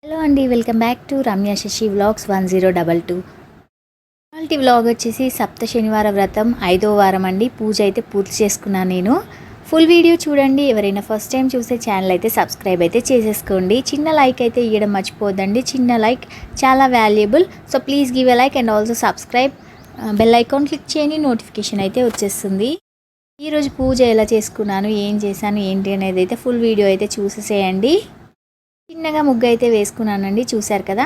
Hello అండి, welcome back to Ramya Shashi vlogs 1022. ఇవాల్టి vlog వచ్చేసి సప్త శనివార వ్రతం 5వ వారం అండి. పూజ అయితే పూర్తి చేసుకున్నాను నేను. ఫుల్ వీడియో చూడండి. ఎవరైనా ఫస్ట్ టైం చూసే ఛానల్ అయితే సబ్స్క్రైబ్ అయితే చేసేసుకోండి. చిన్న లైక్ అయితే ఇవ్వడం మర్చిపోద్దండి. చిన్న లైక్ చాలా valuable. So please give a like and also subscribe. Bell icon click చేయండి, నోటిఫికేషన్ అయితే వచ్చేస్తుంది. ఈరోజు పూజ ఎలా చేసుకున్నాను, ఏం చేశాను, ఏంటి అనేది అయితే ఫుల్ వీడియో అయితే చూసేసేయండి. చిన్నగా ముగ్గు అయితే వేసుకున్నానండి, చూశారు కదా.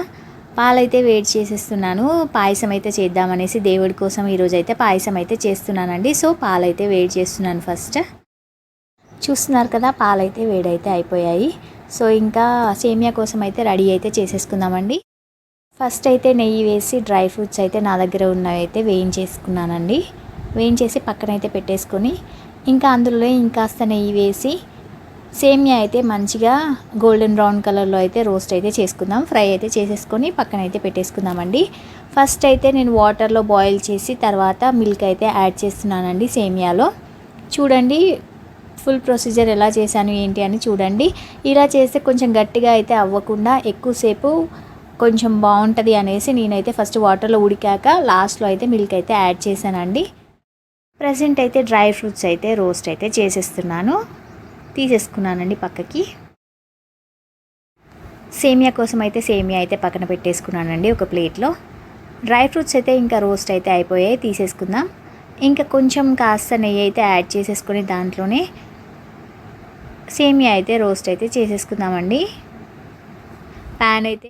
పాలైతే వేడి చేసేస్తున్నాను. పాయసం అయితే చేద్దామనేసి దేవుడి కోసం ఈరోజు అయితే పాయసం అయితే చేస్తున్నానండి. సో పాలైతే వేడి చేస్తున్నాను ఫస్ట్. చూస్తున్నారు కదా, పాలైతే వేడైతే అయిపోయాయి. సో ఇంకా సేమియా కోసం అయితే రెడీ అయితే చేసేసుకుందామండి. ఫస్ట్ అయితే నెయ్యి వేసి డ్రై ఫ్రూట్స్ అయితే నా దగ్గర ఉన్నవి అయితే వేయించేసుకున్నానండి. వేయించేసి పక్కనైతే పెట్టేసుకొని ఇంకా అందులో ఇంకాస్త నెయ్యి వేసి సేమియా అయితే మంచిగా గోల్డెన్ బ్రౌన్ కలర్లో అయితే రోస్ట్ అయితే చేసుకుందాం. ఫ్రై అయితే చేసేసుకొని పక్కన అయితే పెట్టేసుకుందామండి. ఫస్ట్ అయితే నేను వాటర్లో బాయిల్ చేసి తర్వాత మిల్క్ అయితే యాడ్ చేస్తున్నానండి సేమియాలో. చూడండి ఫుల్ ప్రొసీజర్ ఎలా చేశాను ఏంటి అని చూడండి. ఇలా చేస్తే కొంచెం గట్టిగా అయితే అవ్వకుండా ఎక్కువసేపు కొంచెం బాగుంటుంది అనేసి నేనైతే ఫస్ట్ వాటర్లో ఉడికాక లాస్ట్లో అయితే మిల్క్ అయితే యాడ్ చేశానండి. ప్రజెంట్ అయితే డ్రై ఫ్రూట్స్ అయితే రోస్ట్ అయితే చేసేస్తున్నాను, తీసేసుకున్నానండి పక్కకి. సేమియా కోసం అయితే సేమియా అయితే పక్కన పెట్టేసుకున్నానండి ఒక ప్లేట్లో. డ్రై ఫ్రూట్స్ అయితే ఇంకా రోస్ట్ అయితే అయిపోయాయి, తీసేసుకుందాం. ఇంకా కొంచెం కాస్త నెయ్యి అయితే యాడ్ చేసేసుకొని దాంట్లోనే సేమియా అయితే రోస్ట్ అయితే చేసేసుకుందామండి. ప్యాన్ అయితే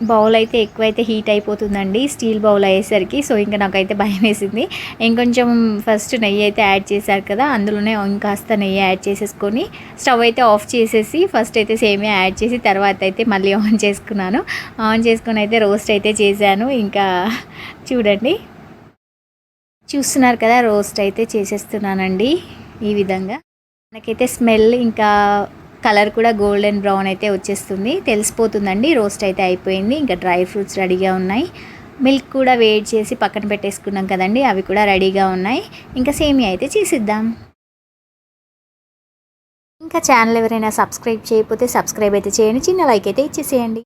బౌల్ అయితే ఎక్కువైతే హీట్ అయిపోతుందండి స్టీల్ బౌల్ అయ్యేసరికి. సో ఇంకా నాకైతే భయం వేసింది. ఇంకొంచెం ఫస్ట్ నెయ్యి అయితే యాడ్ చేశారు కదా, అందులోనే ఇంకాస్త నెయ్యి యాడ్ చేసేసుకొని స్టవ్ అయితే ఆఫ్ చేసేసి ఫస్ట్ అయితే సేమియా యాడ్ చేసి తర్వాత అయితే మళ్ళీ ఆన్ చేసుకున్నాను. ఆన్ చేసుకొని అయితే రోస్ట్ అయితే చేశాను. ఇంకా చూడండి, చూస్తున్నారు కదా, రోస్ట్ అయితే చేసేస్తున్నానండి ఈ విధంగా. మనకైతే స్మెల్ ఇంకా కలర్ కూడా గోల్డెన్ బ్రౌన్ అయితే వచ్చేస్తుంది, తెలిసిపోతుందండి రోస్ట్ అయితే అయిపోయింది. ఇంకా డ్రై ఫ్రూట్స్ రెడీగా ఉన్నాయి. మిల్క్ కూడా వేడి చేసి పక్కన పెట్టేసుకున్నాం కదండి, అవి కూడా రెడీగా ఉన్నాయి. ఇంకా సేమియా అయితే చేసిద్దాం. ఇంకా ఛానల్ ఎవరైనా సబ్స్క్రైబ్ చేయకపోతే సబ్స్క్రైబ్ అయితే చేయండి, చిన్న లైక్ అయితే ఇచ్చేసేయండి.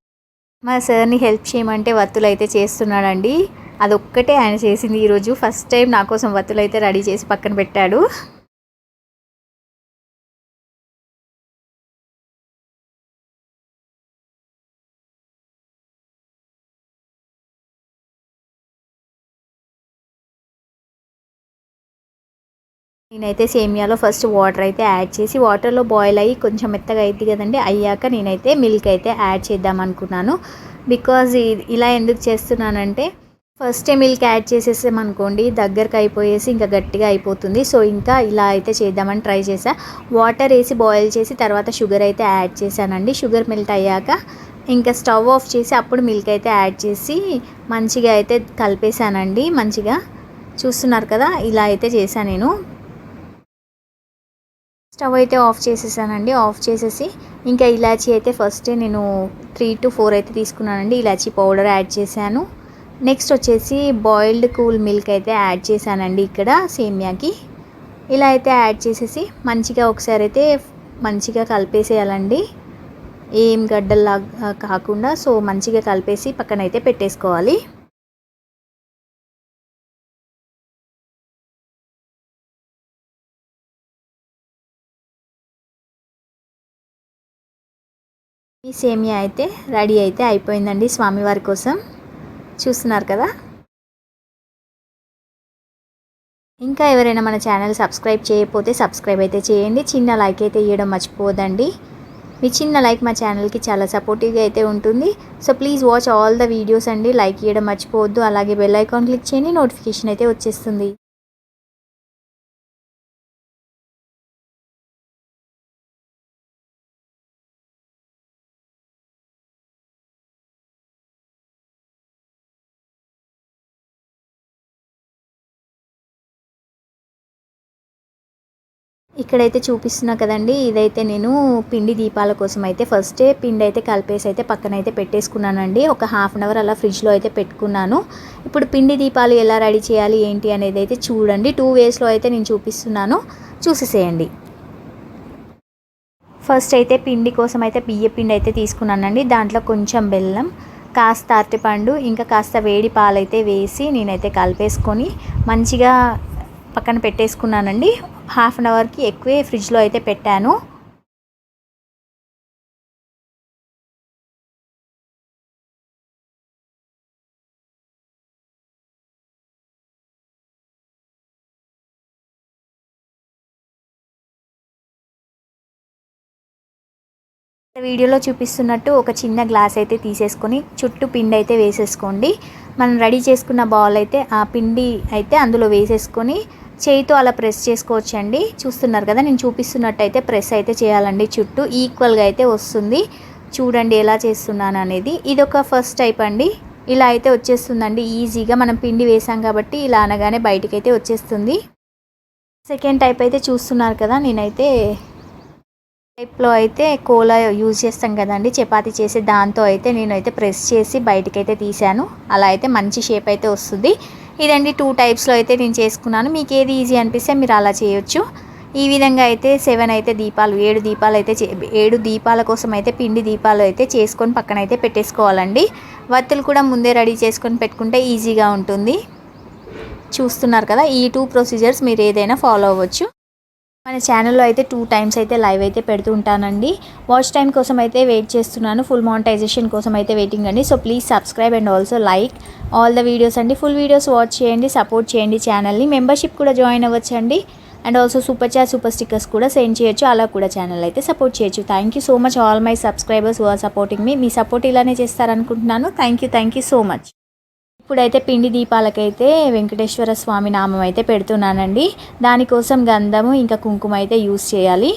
మా సార్ని హెల్ప్ చేయమంటే వత్తులు అయితే చేస్తున్నాడండి. అదొక్కటే ఆయన చేసింది ఈరోజు. ఫస్ట్ టైం నా కోసం వత్తులు అయితే రెడీ చేసి పక్కన పెట్టాడు. నేనైతే సేమియాలో ఫస్ట్ వాటర్ అయితే యాడ్ చేసి వాటర్లో బాయిల్ అయ్యి కొంచెం మెత్తగా అయింది కదండి, అయ్యాక నేనైతే మిల్క్ అయితే యాడ్ చేద్దాం అనుకున్నాను. బికాజ్ ఇలా ఎందుకు చేస్తున్నానంటే ఫస్టే మిల్క్ యాడ్ చేసేసామనుకోండి దగ్గరకు అయిపోయేసి ఇంకా గట్టిగా అయిపోతుంది. సో ఇంకా ఇలా అయితే చేద్దామని ట్రై చేసా. వాటర్ వేసి బాయిల్ చేసి తర్వాత షుగర్ అయితే యాడ్ చేశానండి. షుగర్ మెల్ట్ అయ్యాక ఇంకా స్టవ్ ఆఫ్ చేసి అప్పుడు మిల్క్ అయితే యాడ్ చేసి మంచిగా అయితే కలిపేశానండి. మంచిగా చూస్తున్నారు కదా, ఇలా అయితే చేశాను నేను. స్టవ్ అయితే ఆఫ్ చేసేసానండి. ఆఫ్ చేసేసి ఇంకా ఇలాచీ అయితే ఫస్ట్ నేను 3 to 4 అయితే తీసుకున్నానండి. ఇలాచీ పౌడర్ యాడ్ చేశాను. నెక్స్ట్ వచ్చేసి బాయిల్డ్ కూల్ మిల్క్ అయితే యాడ్ చేశానండి ఇక్కడ సేమియాకి. ఇలా అయితే యాడ్ చేసేసి మంచిగా ఒకసారి అయితే మంచిగా కలిపేసేయాలండి, ఏం గడ్డల్లాగా కాకుండా. సో మంచిగా కలిపేసి పక్కన అయితే పెట్టేసుకోవాలి. ఈ సేమియా అయితే రెడీ అయితే అయిపోయిందండి స్వామివారి కోసం. చూస్తున్నారు కదా. ఇంకా ఎవరైనా మన ఛానల్ సబ్స్క్రైబ్ చేయకపోతే సబ్స్క్రైబ్ అయితే చేయండి, చిన్న లైక్ అయితే ఇవ్వడం మర్చిపోదండి. మీ చిన్న లైక్ మా ఛానల్కి చాలా సపోర్టివ్గా అయితే ఉంటుంది. So please watch all the videos అండి, లైక్ ఇవ్వడం మర్చిపోవద్దు. అలాగే బెల్ ఐకాన్ క్లిక్ చేయండి, నోటిఫికేషన్ అయితే వచ్చేస్తుంది. ఇక్కడైతే చూపిస్తున్నా కదండి, ఇదైతే నేను పిండి దీపాల కోసం అయితే ఫస్టే పిండి అయితే కలిపేసి అయితే పక్కన అయితే పెట్టేసుకున్నానండి. ఒక హాఫ్ అన్ అవర్ అలా ఫ్రిడ్జ్లో అయితే పెట్టుకున్నాను. ఇప్పుడు పిండి దీపాలు ఎలా రెడీ చేయాలి ఏంటి అనేది అయితే చూడండి. 2 వేస్లో అయితే నేను చూపిస్తున్నాను, చూసేసేయండి. ఫస్ట్ అయితే పిండి కోసం అయితే బియ్య పిండి అయితే తీసుకున్నానండి. దాంట్లో కొంచెం బెల్లం, కాస్త అరటిపండు, ఇంకా కాస్త వేడి పాలైతే వేసి నేనైతే కలిపేసుకొని మంచిగా పక్కన పెట్టేసుకున్నానండి. హాఫ్ అన్ అవర్కి ఎక్కువే ఫ్రిడ్జ్లో అయితే పెట్టాను. వీడియోలో చూపిస్తున్నట్టు ఒక చిన్న గ్లాస్ అయితే తీసేసుకొని చుట్టూ పిండి అయితే వేసేసుకోండి. మనం రెడీ చేసుకున్న బాల్ అయితే ఆ పిండి అయితే అందులో వేసేసుకొని చేయితో అలా ప్రెస్ చేసుకోవచ్చండి. చూస్తున్నారు కదా, నేను చూపిస్తున్నట్టు అయితే ప్రెస్ అయితే చేయాలండి. చుట్టూ ఈక్వల్గా అయితే వస్తుంది. చూడండి ఎలా చేస్తున్నాను అనేది. ఇది ఒక ఫస్ట్ టైప్ అండి. ఇలా అయితే వచ్చేస్తుందండి ఈజీగా. మనం పిండి వేసాం కాబట్టి ఇలా అనగానే బయటికి అయితే వచ్చేస్తుంది. సెకండ్ టైప్ అయితే చూస్తున్నారు కదా, నేనైతే టైప్లో అయితే కోలా యూజ్ చేస్తాం కదండి చపాతీ చేసి, దాంతో అయితే నేనైతే ప్రెస్ చేసి బయటకైతే తీసాను. అలా అయితే మంచి షేప్ అయితే వస్తుంది. ఇదండి 2 టైప్స్లో అయితే నేను చేసుకున్నాను. మీకు ఏది ఈజీ అనిపిస్తే మీరు అలా చేయొచ్చు. ఈ విధంగా అయితే 7 అయితే దీపాలు 7 దీపాలు అయితే 7 దీపాల కోసం అయితే పిండి దీపాలు అయితే చేసుకొని పక్కన అయితే పెట్టేసుకోవాలండి. వత్తులు కూడా ముందే రెడీ చేసుకొని పెట్టుకుంటే ఈజీగా ఉంటుంది. చూస్తున్నారు కదా, ఈ 2 ప్రొసీజర్స్ మీరు ఏదైనా ఫాలో అవ్వచ్చు. మన ఛానల్లో అయితే 2 టైమ్స్ అయితే లైవ్ అయితే పెడుతూ ఉంటానండి. వాచ్ టైం కోసం అయితే వెయిట్ చేస్తున్నాను. ఫుల్ మానిటైజేషన్ కోసం అయితే వెయిటింగ్ అండి. So please subscribe and also like all the videos అండి. ఫుల్ వీడియోస్ వాచ్ చేయండి, సపోర్ట్ చేయండి ఛానల్ని. మెంబర్షిప్ కూడా జాయిన్ అవ్వచ్చు అండి. And also super chat, super stickers కూడా సెండ్ చేయొచ్చు. అలా కూడా ఛానల్ అయితే సపోర్ట్ చేయొచ్చు. Thank you so much all my subscribers who are supporting me. మీ సపోర్ట్ ఇలానే చేస్తారనుకుంటున్నాను. Thank you so much. ఇప్పుడైతే పిండి దీపాలకైతే వెంకటేశ్వర స్వామి నామం అయితే పెడుతున్నానండి. దానికోసం గంధము ఇంకా కుంకుమ అయితే యూస్ చేయాలి.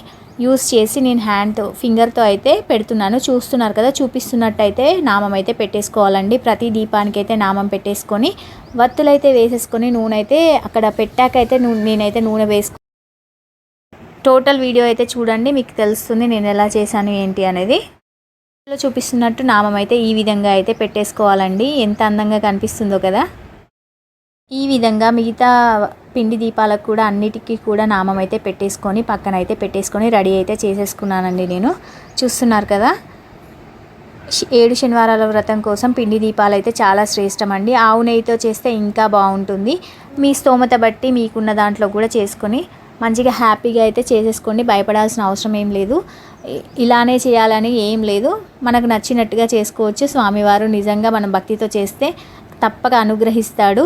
యూస్ చేసి నేను హ్యాండ్తో ఫింగర్తో అయితే పెడుతున్నాను. చూస్తున్నారు కదా, చూపిస్తున్నట్టయితే నామం అయితే పెట్టేసుకోవాలండి. ప్రతి దీపానికి అయితే నామం పెట్టేసుకొని వత్తులైతే వేసేసుకొని నూనె అయితే అక్కడ పెట్టాకైతే నేనైతే నూనె వేసుకు టోటల్ వీడియో అయితే చూడండి, మీకు తెలుస్తుంది నేను ఎలా చేశాను ఏంటి అనేది. చూపిస్తున్నట్టు నామం అయితే ఈ విధంగా అయితే పెట్టేసుకోవాలండి. ఎంత అందంగా కనిపిస్తుందో కదా. ఈ విధంగా మిగతా పిండి దీపాలకు కూడా అన్నిటికీ కూడా నామం అయితే పెట్టేసుకొని పక్కన అయితే పెట్టేసుకొని రెడీ అయితే చేసేసుకున్నానండి నేను. చూస్తున్నారు కదా, 7 శనివారాల వ్రతం కోసం పిండి దీపాలు అయితే చాలా శ్రేష్టం అండి. ఆవు నెయ్యితో చేస్తే ఇంకా బాగుంటుంది. మీ స్తోమత బట్టి మీకున్న దాంట్లో కూడా చేసుకొని మంచిగా హ్యాపీగా అయితే చేసేసుకోండి. భయపడాల్సిన అవసరం ఏం లేదు. ఇలానే చేయాలని ఏం లేదు, మనకు నచ్చినట్టుగా చేసుకోవచ్చు. స్వామివారు నిజంగా మనం భక్తితో చేస్తే తప్పక అనుగ్రహిస్తాడు.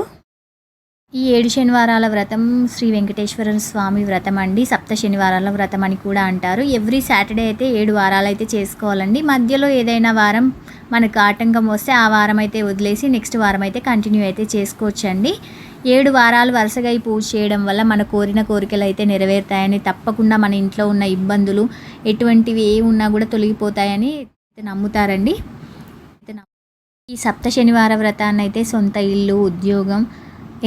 ఈ 7 శనివారాల వ్రతం శ్రీ వెంకటేశ్వర స్వామి వ్రతం అండి. సప్త శనివారాల వ్రతం అని కూడా అంటారు. ఎవ్రీ సాటర్డే అయితే 7 వారాలు అయితే చేసుకోవాలండి. మధ్యలో ఏదైనా వారం మనకు ఆటంకం వస్తే ఆ వారం అయితే వదిలేసి నెక్స్ట్ వారం అయితే కంటిన్యూ అయితే చేసుకోవచ్చండి. 7 వారాలు వరుసగా ఈ పూజ చేయడం వల్ల మన కోరిన కోరికలు అయితే నెరవేరుతాయని, తప్పకుండా మన ఇంట్లో ఉన్న ఇబ్బందులు ఎటువంటివి ఏ ఉన్నా కూడా తొలగిపోతాయని నమ్ముతారండి. ఈ సప్త శనివార వ్రతాన్ని అయితే సొంత ఇల్లు, ఉద్యోగం,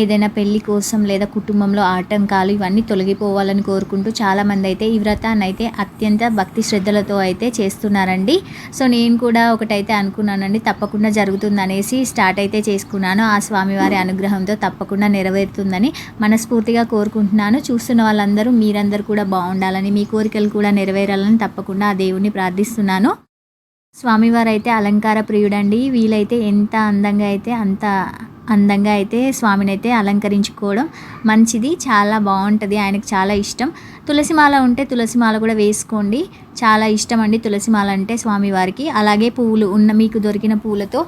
ఏదైనా పెళ్లి కోసం లేదా కుటుంబంలో ఆటంకాలు ఇవన్నీ తొలగిపోవాలని కోరుకుంటూ చాలామంది అయితే ఈ వ్రతాన్ని అయితే అత్యంత భక్తి శ్రద్ధలతో అయితే చేస్తున్నారండి. సో నేను కూడా ఒకటైతే అనుకున్నానండి, తప్పకుండా జరుగుతుందనేసి స్టార్ట్ అయితే చేసుకున్నాను. ఆ స్వామివారి అనుగ్రహంతో తప్పకుండా నెరవేరుతుందని మనస్ఫూర్తిగా కోరుకుంటున్నాను. చూస్తున్న వాళ్ళందరూ మీరందరూ కూడా బాగుండాలని, మీ కోరికలు కూడా నెరవేరాలని తప్పకుండా ఆ దేవుణ్ణి ప్రార్థిస్తున్నాను. స్వామివారు అయితే అలంకార ప్రియుడండి. వీలైతే ఎంత అందంగా అయితే అంత అందంగా అయితే స్వామిని అయితే అలంకరించుకోవడం మంచిది. చాలా బాగుంటుంది, ఆయనకు చాలా ఇష్టం. తులసిమాల ఉంటే తులసిమాల కూడా వేసుకోండి. చాలా ఇష్టం అండి తులసిమాల అంటే స్వామివారికి. అలాగే పువ్వులు ఉన్న మీకు దొరికిన పూలతో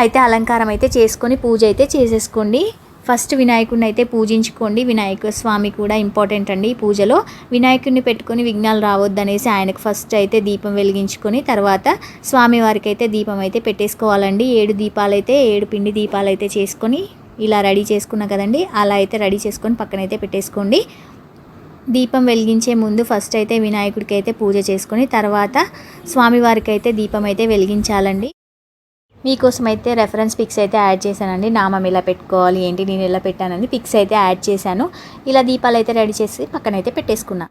అయితే అలంకారం అయితే చేసుకొని పూజ అయితే చేసేసుకోండి. ఫస్ట్ వినాయకుడిని అయితే పూజించుకోండి. వినాయక స్వామి కూడా ఇంపార్టెంట్ అండి. ఈ పూజలో వినాయకుడిని పెట్టుకొని విఘ్నాలు రావద్దనేసి ఆయనకు ఫస్ట్ అయితే దీపం వెలిగించుకొని తర్వాత స్వామివారికి అయితే దీపం అయితే పెట్టేసుకోవాలండి. 7 దీపాలు అయితే 7 పిండి దీపాలు అయితే చేసుకొని ఇలా రెడీ చేసుకున్నా కదండి, అలా అయితే రెడీ చేసుకొని పక్కనైతే పెట్టేసుకోండి. దీపం వెలిగించే ముందు ఫస్ట్ అయితే వినాయకుడికి అయితే పూజ చేసుకొని తర్వాత స్వామివారికి అయితే దీపం అయితే వెలిగించాలండి. మీకోసం అయితే రెఫరెన్స్ పిక్స్ అయితే యాడ్ చేశానండి. నామం ఎలా పెట్టుకోవాలి ఏంటి, నేను ఎలా పెట్టానని పిక్స్ అయితే యాడ్ చేశాను. ఇలా దీపాలు అయితే రెడీ చేసి పక్కనైతే పెట్టేసుకున్నా.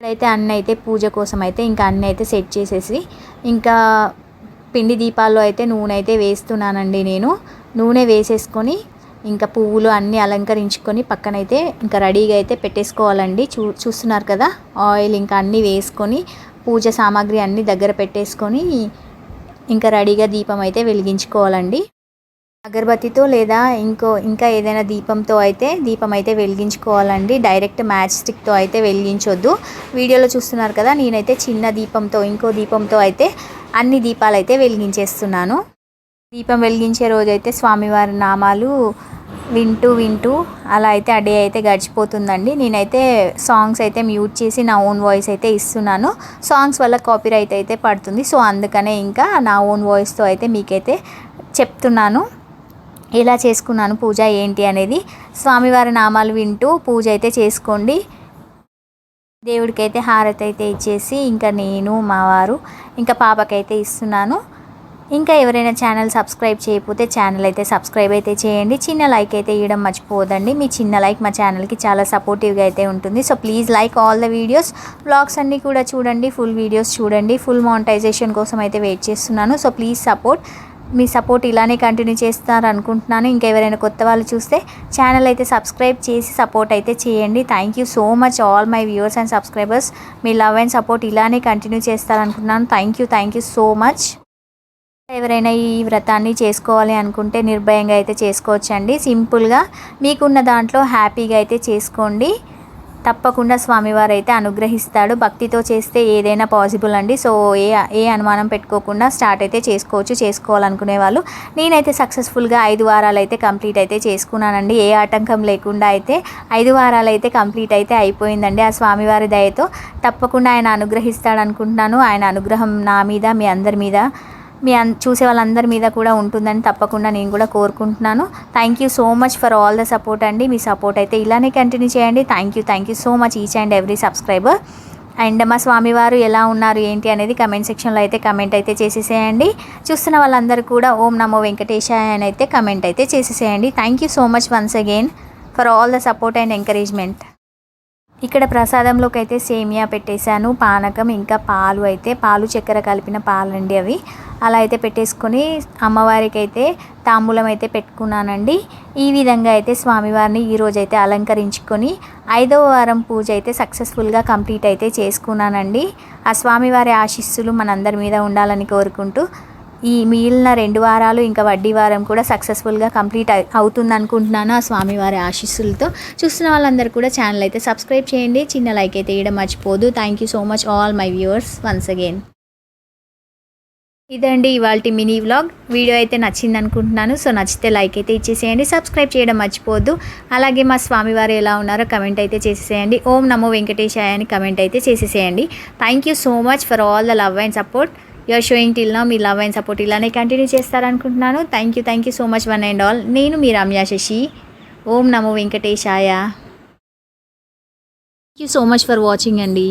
ఇప్పుడైతే అన్నీ అయితే పూజ కోసం అయితే ఇంకా అన్నీ అయితే సెట్ చేసేసి ఇంకా పిండి దీపాల్లో అయితే నూనె అయితే వేస్తున్నానండి. నేను నూనె వేసేసుకొని ఇంకా పువ్వులు అన్నీ అలంకరించుకొని పక్కనైతే ఇంకా రెడీగా అయితే పెట్టేసుకోవాలండి. చూస్తున్నారు కదా, ఆయిల్ ఇంకా అన్నీ వేసుకొని పూజ సామాగ్రి అన్నీ దగ్గర పెట్టేసుకొని ఇంకా రెడీగా దీపం అయితే వెలిగించుకోవాలండి. అగరబత్తితో లేదా ఇంకా ఏదైనా దీపంతో అయితే దీపం అయితే వెలిగించుకోవాలండి. డైరెక్ట్ మ్యాచ్ స్టిక్తో అయితే వెలిగించొద్దు. వీడియోలో చూస్తున్నారు కదా, నేనైతే చిన్న దీపంతో ఇంకో దీపంతో అయితే అన్ని దీపాలు అయితే వెలిగించేస్తున్నాను. దీపం వెలిగించే రోజైతే స్వామివారి నామాలు వింటూ అలా అయితే ఆ డే అయితే గడిచిపోతుందండి. నేనైతే సాంగ్స్ అయితే మ్యూట్ చేసి నా ఓన్ వాయిస్ అయితే ఇస్తున్నాను. సాంగ్స్ వల్ల కాపీరైట్ అయితే పడుతుంది. సో అందుకనే ఇంకా నా ఓన్ వాయిస్తో అయితే మీకైతే చెప్తున్నాను ఎలా చేసుకున్నాను పూజ ఏంటి అనేది. స్వామివారి నామాలు వింటూ పూజ అయితే చేసుకోండి. దేవుడికైతే హారతి అయితే ఇచ్చేసి ఇంకా నేను మా వారు ఇంకా పాపకైతే ఇస్తున్నాను. ఇంకా ఎవరైనా ఛానల్ సబ్స్క్రైబ్ చేయకపోతే ఛానల్ అయితే సబ్స్క్రైబ్ అయితే చేయండి. చిన్న లైక్ అయితే ఇవ్వడం మర్చిపోవద్దండి. మీ చిన్న లైక్ మా ఛానల్కి చాలా సపోర్టివ్గా అయితే ఉంటుంది. So please like all the videos. Vlogs అన్నీ కూడా చూడండి, ఫుల్ వీడియోస్ చూడండి. ఫుల్ మానిటైజేషన్ కోసం అయితే వెయిట్ చేస్తున్నాను. So please support. Me support ఇలానే కంటిన్యూ చేస్తారనుకుంటున్నాను. ఇంకా ఎవరైనా కొత్త వాళ్ళు చూస్తే ఛానల్ అయితే సబ్స్క్రైబ్ చేసి సపోర్ట్ అయితే చేయండి. Thank you so much all my viewers and subscribers. మీ లవ్ అండ్ సపోర్ట్ ఇలానే కంటిన్యూ చేస్తారనుకుంటున్నాను. Thank you so much. ఎవరైనా ఈ వ్రతాన్ని చేసుకోవాలి అనుకుంటే నిర్భయంగా అయితే చేసుకోవచ్చండి. సింపుల్గా మీకున్న దాంట్లో హ్యాపీగా అయితే చేసుకోండి. తప్పకుండా స్వామివారు అయితే అనుగ్రహిస్తాడు. భక్తితో చేస్తే ఏదైనా పాసిబుల్ అండి. సో ఏ అనుమానం పెట్టుకోకుండా స్టార్ట్ అయితే చేసుకోవాలనుకునే వాళ్ళు. నేనైతే సక్సెస్ఫుల్గా 5 వారాలు అయితే కంప్లీట్ అయితే చేసుకున్నానండి. ఏ ఆటంకం లేకుండా అయితే 5 వారాలు అయితే కంప్లీట్ అయితే అయిపోయిందండి. ఆ స్వామివారి దయతో తప్పకుండా ఆయన అనుగ్రహిస్తాడు అనుకుంటున్నాను. ఆయన అనుగ్రహం నా మీద, మీ అందరి మీద, చూసే వాళ్ళందరి మీద కూడా ఉంటుందని తప్పకుండా నేను కూడా కోరుకుంటున్నాను. Thank you so much for all the support అండి. మీ సపోర్ట్ అయితే ఇలానే కంటిన్యూ చేయండి. Thank you so much each and every subscriber. And మా స్వామివారు ఎలా ఉన్నారు ఏంటి అనేది కమెంట్ సెక్షన్లో అయితే కమెంట్ అయితే చేసేసేయండి. చూస్తున్న వాళ్ళందరూ కూడా ఓం నమో వెంకటేశాయ అని అయితే కమెంట్ అయితే చేసేసేయండి. Thank you so much once again for all the support and encouragement. ఇక్కడ ప్రసాదంలోకి అయితే సేమియా పెట్టేశాను, పానకం, ఇంకా పాలు చక్కెర కలిపిన పాలండి అవి. అలా అయితే పెట్టేసుకొని అమ్మవారికి అయితే తాంబూలం అయితే పెట్టుకున్నానండి. ఈ విధంగా అయితే స్వామివారిని ఈరోజైతే అలంకరించుకొని 5వ వారం పూజ అయితే సక్సెస్ఫుల్గా కంప్లీట్ అయితే చేసుకున్నానండి. ఆ స్వామివారి ఆశీస్సులు మనందరి మీద ఉండాలని కోరుకుంటూ ఈ మిగిలిన 2 వారాలు ఇంకా వడ్డీ వారం కూడా సక్సెస్ఫుల్గా కంప్లీట్ అవుతుంది అనుకుంటున్నాను ఆ స్వామివారి ఆశీస్సులతో. చూస్తున్న వాళ్ళందరూ కూడా ఛానల్ అయితే సబ్స్క్రైబ్ చేయండి. చిన్న లైక్ అయితే ఇవ్వడం మర్చిపోదు. Thank you so much all my viewers once again. ఇదండి ఇవాల్టి మినీ వ్లాగ్. వీడియో అయితే నచ్చింది అనుకుంటున్నాను. సో నచ్చితే లైక్ అయితే ఇచ్చేసేయండి, సబ్స్క్రైబ్ చేయడం మర్చిపోవద్దు. అలాగే మా స్వామివారు ఎలా ఉన్నారో కమెంట్ అయితే చేసేసేయండి. ఓం నమో వెంకటేశాయ అని కమెంట్ అయితే చేసేసేయండి. Thank you so much for all the love and support you're showing till now. మీ లవ్ అండ్ సపోర్ట్ ఇలానే కంటిన్యూ చేస్తారనుకుంటున్నాను. Thank you so much one and all. నేను మీ రమ్య శశి. ఓం నమో వెంకటేశాయ. Thank you so much for watching అండి.